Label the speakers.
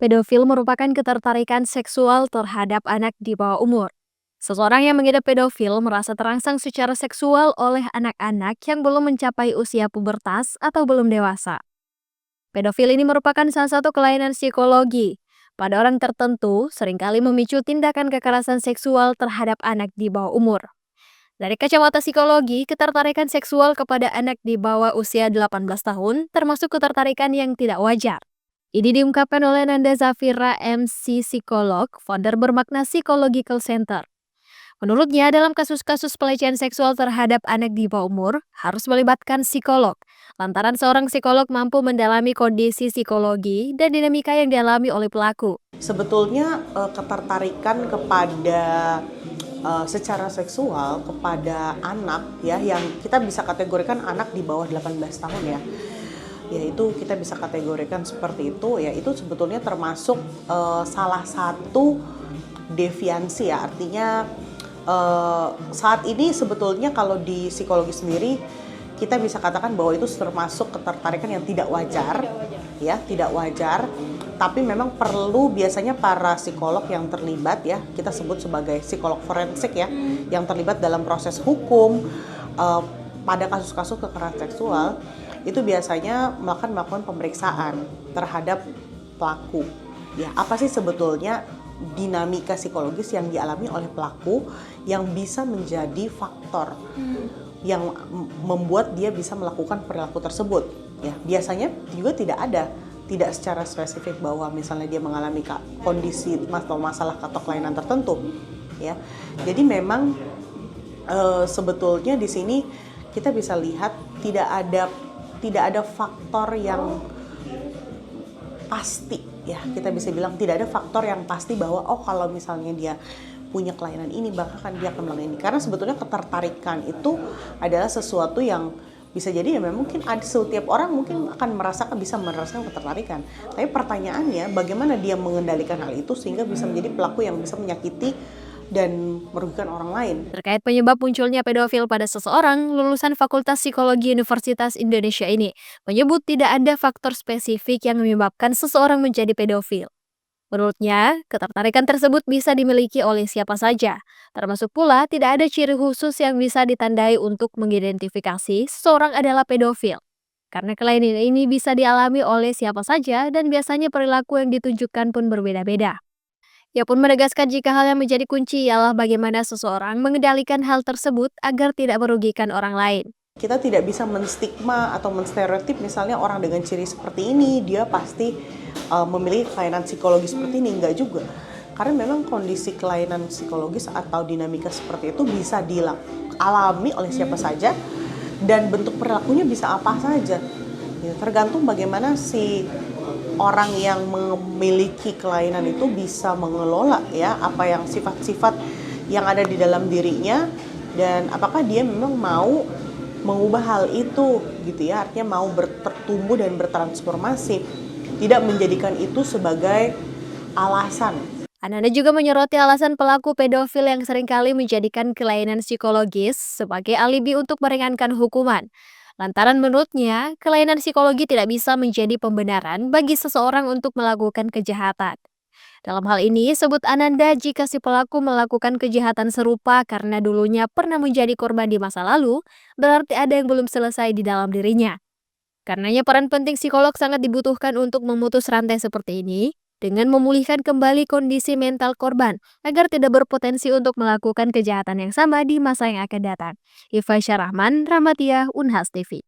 Speaker 1: Pedofil merupakan ketertarikan seksual terhadap anak di bawah umur. Seseorang yang mengidap pedofil merasa terangsang secara seksual oleh anak-anak yang belum mencapai usia pubertas atau belum dewasa. Pedofil ini merupakan salah satu kelainan psikologi. Pada orang tertentu, seringkali memicu tindakan kekerasan seksual terhadap anak di bawah umur. Dari kacamata psikologi, ketertarikan seksual kepada anak di bawah usia 18 tahun termasuk ketertarikan yang tidak wajar. Ini diungkapkan oleh Nanda Zafira MC Psikolog, founder Bermakna Psychological Center. Menurutnya, dalam kasus-kasus pelecehan seksual terhadap anak di bawah umur, harus melibatkan psikolog. Lantaran seorang psikolog mampu mendalami kondisi psikologi dan dinamika yang dialami oleh pelaku.
Speaker 2: Sebetulnya ketertarikan kepada secara seksual kepada anak ya yang kita bisa kategorikan anak di bawah 18 tahun ya. Yaitu kita bisa kategorikan seperti itu ya, itu sebetulnya termasuk salah satu deviansi ya. Artinya saat ini sebetulnya kalau di psikologi sendiri kita bisa katakan bahwa itu termasuk ketertarikan yang tidak wajar. Ya, tidak wajar. Tapi memang perlu biasanya para psikolog yang terlibat ya, kita sebut sebagai psikolog forensik ya, yang terlibat dalam proses hukum pada kasus-kasus kekerasan seksual itu biasanya melakukan pemeriksaan terhadap pelaku. Ya, apa sih sebetulnya dinamika psikologis yang dialami oleh pelaku yang bisa menjadi faktor yang membuat dia bisa melakukan perilaku tersebut. Ya, biasanya juga tidak secara spesifik bahwa misalnya dia mengalami kondisi atau masalah atau kelainan tertentu. Ya, jadi memang sebetulnya di sini kita bisa lihat tidak ada faktor yang pasti ya, kita bisa bilang tidak ada faktor yang pasti bahwa kalau misalnya dia punya kelainan ini bahkan dia akan melakukan ini, karena sebetulnya ketertarikan itu adalah sesuatu yang bisa jadi ya memang mungkin ada setiap orang mungkin akan bisa merasakan ketertarikan, tapi pertanyaannya bagaimana dia mengendalikan hal itu sehingga bisa menjadi pelaku yang bisa menyakiti dan merugikan orang lain.
Speaker 1: Terkait penyebab munculnya pedofil pada seseorang, lulusan Fakultas Psikologi Universitas Indonesia ini menyebut tidak ada faktor spesifik yang menyebabkan seseorang menjadi pedofil. Menurutnya, ketertarikan tersebut bisa dimiliki oleh siapa saja, termasuk pula tidak ada ciri khusus yang bisa ditandai untuk mengidentifikasi seseorang adalah pedofil. Karena kelainan ini bisa dialami oleh siapa saja dan biasanya perilaku yang ditunjukkan pun berbeda-beda. Ia pun menegaskan jika hal yang menjadi kunci ialah bagaimana seseorang mengendalikan hal tersebut agar tidak merugikan orang lain.
Speaker 2: Kita tidak bisa menstigma atau menstereotip misalnya orang dengan ciri seperti ini dia pasti memiliki kelainan psikologis seperti ini, enggak juga. Karena memang kondisi kelainan psikologis atau dinamika seperti itu bisa dialami oleh siapa saja dan bentuk perilakunya bisa apa saja. Ya, tergantung bagaimana si orang yang memiliki kelainan itu bisa mengelola ya apa yang sifat-sifat yang ada di dalam dirinya dan apakah dia memang mau mengubah hal itu gitu ya, artinya mau bertumbuh dan bertransformasi, tidak menjadikan itu sebagai alasan.
Speaker 1: Ananda juga menyoroti alasan pelaku pedofil yang seringkali menjadikan kelainan psikologis sebagai alibi untuk meringankan hukuman. Lantaran menurutnya, kelainan psikologi tidak bisa menjadi pembenaran bagi seseorang untuk melakukan kejahatan. Dalam hal ini, sebut Ananda jika si pelaku melakukan kejahatan serupa karena dulunya pernah menjadi korban di masa lalu, berarti ada yang belum selesai di dalam dirinya. Karenanya peran penting psikolog sangat dibutuhkan untuk memutus rantai seperti ini, dengan memulihkan kembali kondisi mental korban agar tidak berpotensi untuk melakukan kejahatan yang sama di masa yang akan datang. Iva Syarahman, Ramadiyah, Unhas TV.